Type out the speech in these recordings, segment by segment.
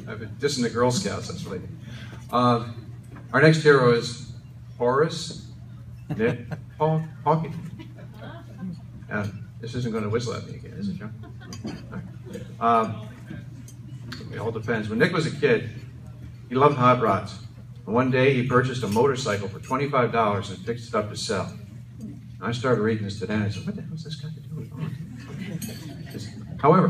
I've been dissing the Girl Scouts, that's what I do. Our next hero is Horace, Nick, Hawkey. This isn't going to whistle at me again, is it, John? Right. It all depends. When Nick was a kid, he loved hot rods. And one day he purchased a motorcycle for $25 and fixed it up to sell. And I started reading this today and I said, what the hell has this got to do with volunteering? However,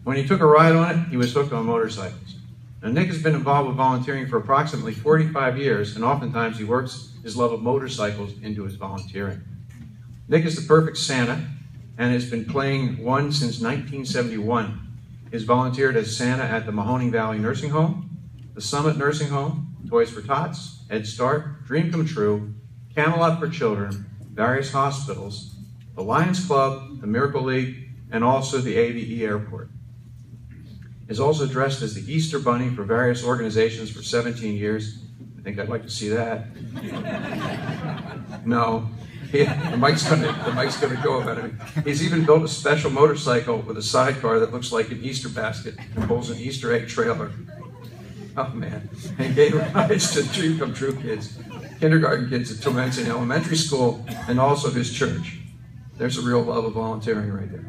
when he took a ride on it, he was hooked on motorcycles. Now, Nick has been involved with volunteering for approximately 45 years, and oftentimes he works his love of motorcycles into his volunteering. Nick is the perfect Santa and has been playing one since 1971. He has volunteered as Santa at the Mahoning Valley Nursing Home, the Summit Nursing Home, Toys for Tots, Head Start, Dream Come True, Camelot for Children, various hospitals, the Lions Club, the Miracle League, and also the AVE Airport. He is also dressed as the Easter Bunny for various organizations for 17 years. I think I'd like to see that. No. Yeah, the mic's gonna go about it. He's even built a special motorcycle with a sidecar that looks like an Easter basket and pulls an Easter egg trailer. Oh man! And gave rides to Dream Come True kids, kindergarten kids at Tormenton Elementary School, and also his church. There's a real love of volunteering right there.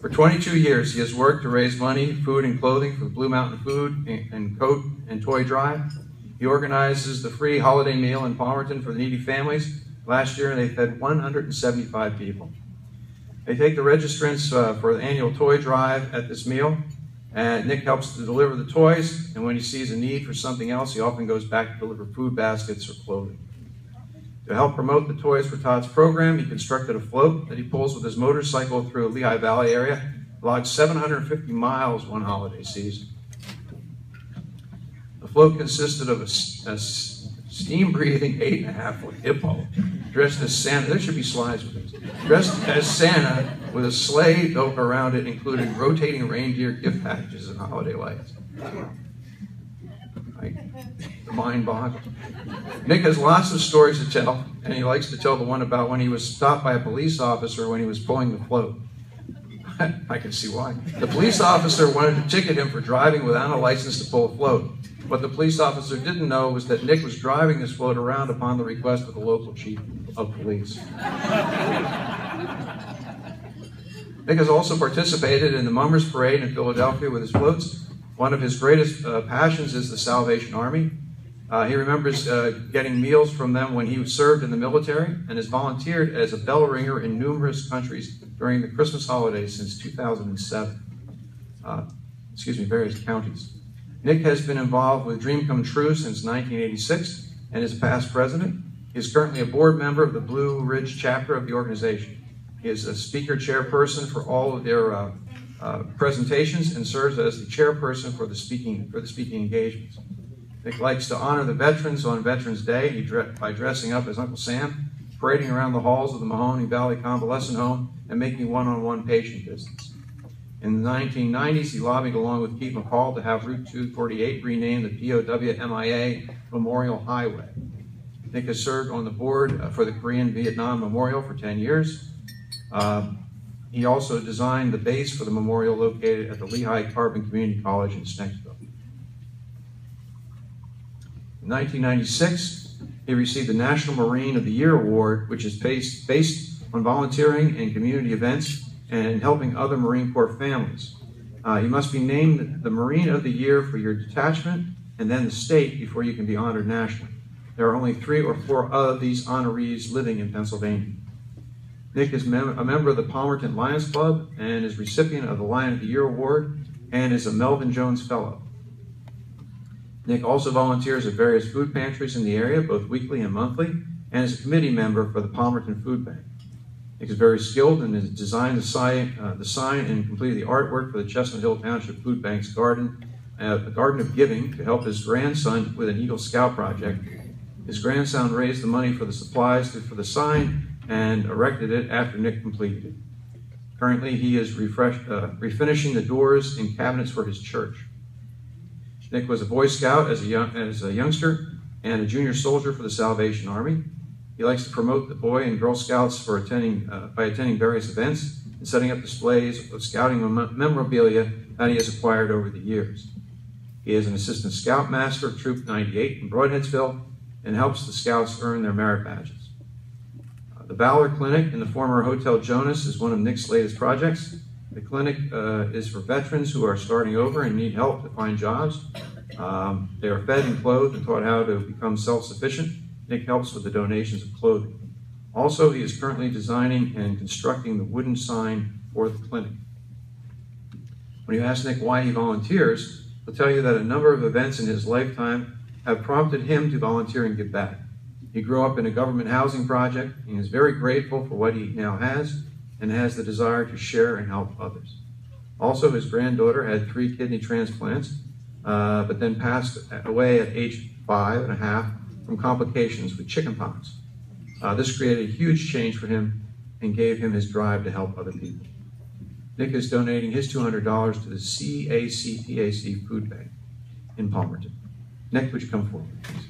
For 22 years, he has worked to raise money, food, and clothing for the Blue Mountain Food and Coat and Toy Drive. He organizes the free holiday meal in Palmerton for the needy families. Last year, they fed 175 people. They take the registrants for the annual toy drive at this meal, and Nick helps to deliver the toys, and when he sees a need for something else, he often goes back to deliver food baskets or clothing. To help promote the Toys for Tots program, he constructed a float that he pulls with his motorcycle through a Lehigh Valley area, logged 750 miles one holiday season. The float consisted of a steam-breathing 8.5-foot hippo dressed as Santa. There should be slides with this. Dressed as Santa with a sleigh built around it, including rotating reindeer gift packages and holiday lights. The mind boggles. Nick has lots of stories to tell, and he likes to tell the one about when he was stopped by a police officer when he was pulling the float. I can see why. The police officer wanted to ticket him for driving without a license to pull a float. What the police officer didn't know was that Nick was driving this float around upon the request of the local chief of police. Nick has also participated in the Mummers Parade in Philadelphia with his floats. One of his greatest passions is the Salvation Army. He remembers getting meals from them when he served in the military and has volunteered as a bell ringer in numerous countries during the Christmas holidays since 2007. Various counties. Nick has been involved with Dream Come True since 1986 and is past president. He is currently a board member of the Blue Ridge chapter of the organization. He is a speaker chairperson for all of their presentations and serves as the chairperson for the speaking engagements. Nick likes to honor the veterans on Veterans Day by dressing up as Uncle Sam, parading around the halls of the Mahoning Valley Convalescent Home, and making one-on-one patient visits. In the 1990s, he lobbied along with Keith McCall to have Route 248 renamed the POW-MIA Memorial Highway. Nick has served on the board for the Korean-Vietnam Memorial for 10 years. He also designed the base for the memorial located at the Lehigh Carbon Community College in Snexville. In 1996, he received the National Marine of the Year Award, which is based on volunteering in community events and helping other Marine Corps families. You must be named the Marine of the Year for your detachment and then the state before you can be honored nationally. There are only 3 or 4 of these honorees living in Pennsylvania. Nick is a member of the Palmerton Lions Club and is recipient of the Lion of the Year Award and is a Melvin Jones Fellow. Nick also volunteers at various food pantries in the area, both weekly and monthly, and is a committee member for the Palmerton Food Bank. Nick is very skilled and has designed the sign and completed the artwork for the Chestnut Hill Township Food Bank's garden, a Garden of Giving, to help his grandson with an Eagle Scout project. His grandson raised the money for the supplies for the sign and erected it after Nick completed it. Currently, he is refinishing the doors and cabinets for his church. Nick was a Boy Scout as a youngster and a junior soldier for the Salvation Army. He likes to promote the Boy and Girl Scouts by attending various events and setting up displays of scouting memorabilia that he has acquired over the years. He is an assistant scoutmaster of Troop 98 in Broadheadsville and helps the scouts earn their merit badges. The Valor Clinic in the former Hotel Jonas is one of Nick's latest projects. The clinic is for veterans who are starting over and need help to find jobs. They are fed and clothed and taught how to become self-sufficient. Nick helps with the donations of clothing. Also, he is currently designing and constructing the wooden sign for the clinic. When you ask Nick why he volunteers, he'll tell you that a number of events in his lifetime have prompted him to volunteer and give back. He grew up in a government housing project and is very grateful for what he now has and has the desire to share and help others. Also, his granddaughter had 3 kidney transplants, but then passed away at age 5.5 from complications with chickenpox. This created a huge change for him and gave him his drive to help other people. Nick is donating his $200 to the CACTAC Food Bank in Palmerton. Nick, would you come forward, please?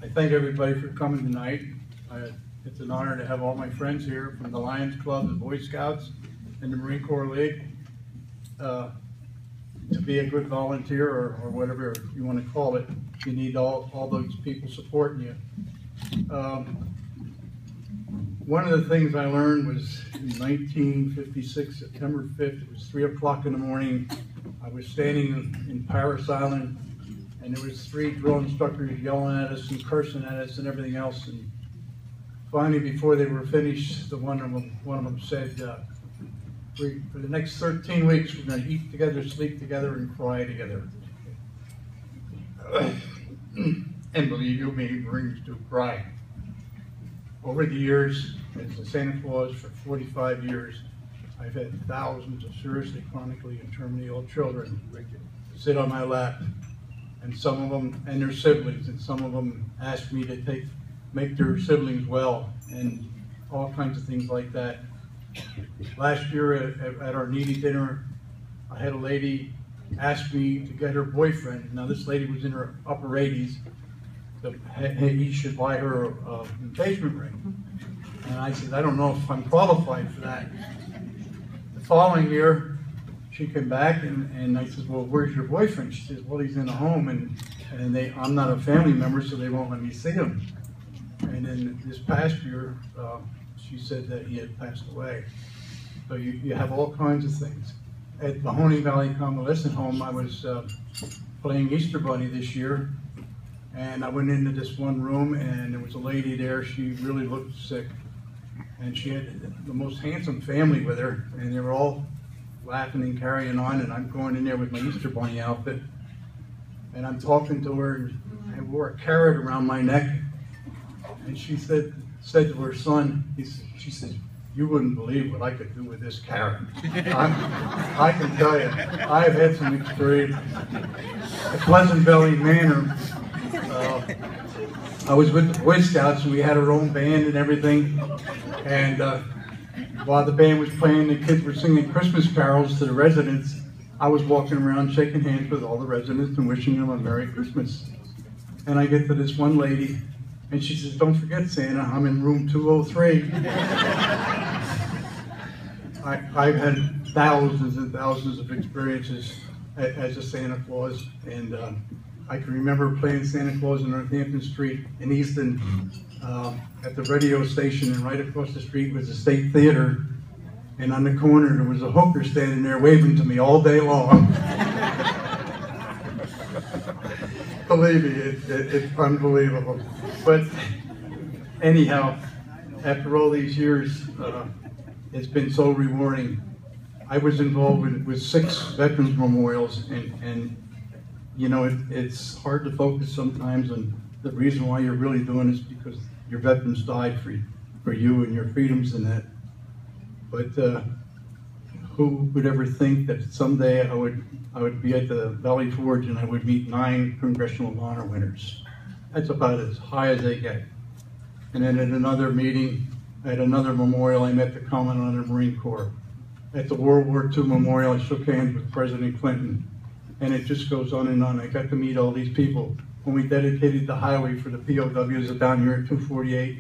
I thank everybody for coming tonight. It's an honor to have all my friends here from the Lions Club, the Boy Scouts, and the Marine Corps League. To be a good volunteer or whatever you want to call it, you need all those people supporting you. One of the things I learned was in 1956, September 5th, it was 3 o'clock in the morning. I was standing in Paris Island, and there was 3 drill instructors yelling at us and cursing at us and everything else. And finally, before they were finished, one of them said, for the next 13 weeks, we're going to eat together, sleep together, and cry together. And believe you me, Marines do cry. Over the years, as a Santa Claus for 45 years, I've had thousands of seriously, chronically, and terminally ill children sit on my lap, and some of them, and their siblings, and some of them ask me to make their siblings well, and all kinds of things like that. Last year at our needy dinner, I had a lady ask me to get her boyfriend. Now this lady was in her upper 80s. Hey, he should buy her an engagement ring. And I said, I don't know if I'm qualified for that. The following year, she came back and I said, well, where's your boyfriend? She says, well, he's in a home and I'm not a family member, so they won't let me see him. And then this past year, she said that he had passed away. So you have all kinds of things. At the Honing Valley Convalescent Home, I was playing Easter Bunny this year, and I went into this one room, and there was a lady there. She really looked sick, and she had the most handsome family with her, and they were all laughing and carrying on, and I'm going in there with my Easter Bunny outfit, and I'm talking to her, and I wore a carrot around my neck, and she said to her son, she said, you wouldn't believe what I could do with this carrot. I can tell you, I've had some experience. At Pleasant Valley Manor, I was with the Boy Scouts and we had our own band and everything. And while the band was playing, the kids were singing Christmas carols to the residents. I was walking around shaking hands with all the residents and wishing them a Merry Christmas. And I get to this one lady, and she says, don't forget, Santa, I'm in room 203. I've had thousands and thousands of experiences as a Santa Claus, and I can remember playing Santa Claus on Northampton Street in Easton at the radio station, and right across the street was the State Theater, and on the corner there was a hooker standing there waving to me all day long. Believe me, it's unbelievable. But anyhow, after all these years, it's been so rewarding. I was involved with 6 veterans memorials, and you know, it's hard to focus sometimes, and the reason why you're really doing it is because your veterans died for you and your freedoms and that. But who would ever think that someday I would be at the Valley Forge and I would meet 9 Congressional Honor winners. That's about as high as they get. And then at another meeting, at another memorial, I met the Commandant of the Marine Corps. At the World War II memorial, I shook hands with President Clinton. and it just goes on and on. I got to meet all these people. When we dedicated the highway for the POWs down here at 248,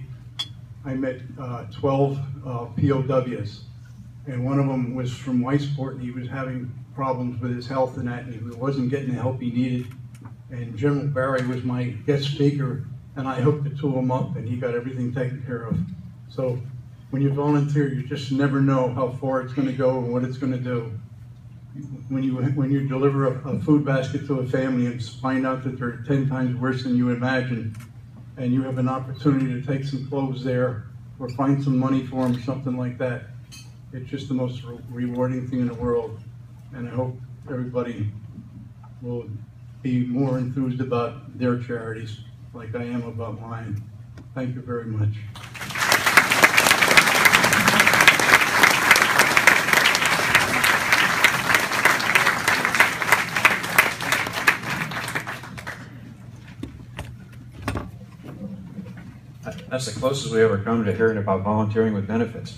I met 12 POWs, and one of them was from Whitesport, and he was having problems with his health and that, and he wasn't getting the help he needed. And General Barry was my guest speaker, and I hooked the two of them up, and he got everything taken care of. So when you volunteer, you just never know how far it's going to go and what it's going to do. When you deliver a food basket to a family and find out that they're 10 times worse than you imagined, and you have an opportunity to take some clothes there or find some money for them, something like that, it's just the most rewarding thing in the world. And I hope everybody will be more enthused about their charities like I am about mine. Thank you very much. That's the closest we ever come to hearing about volunteering with benefits.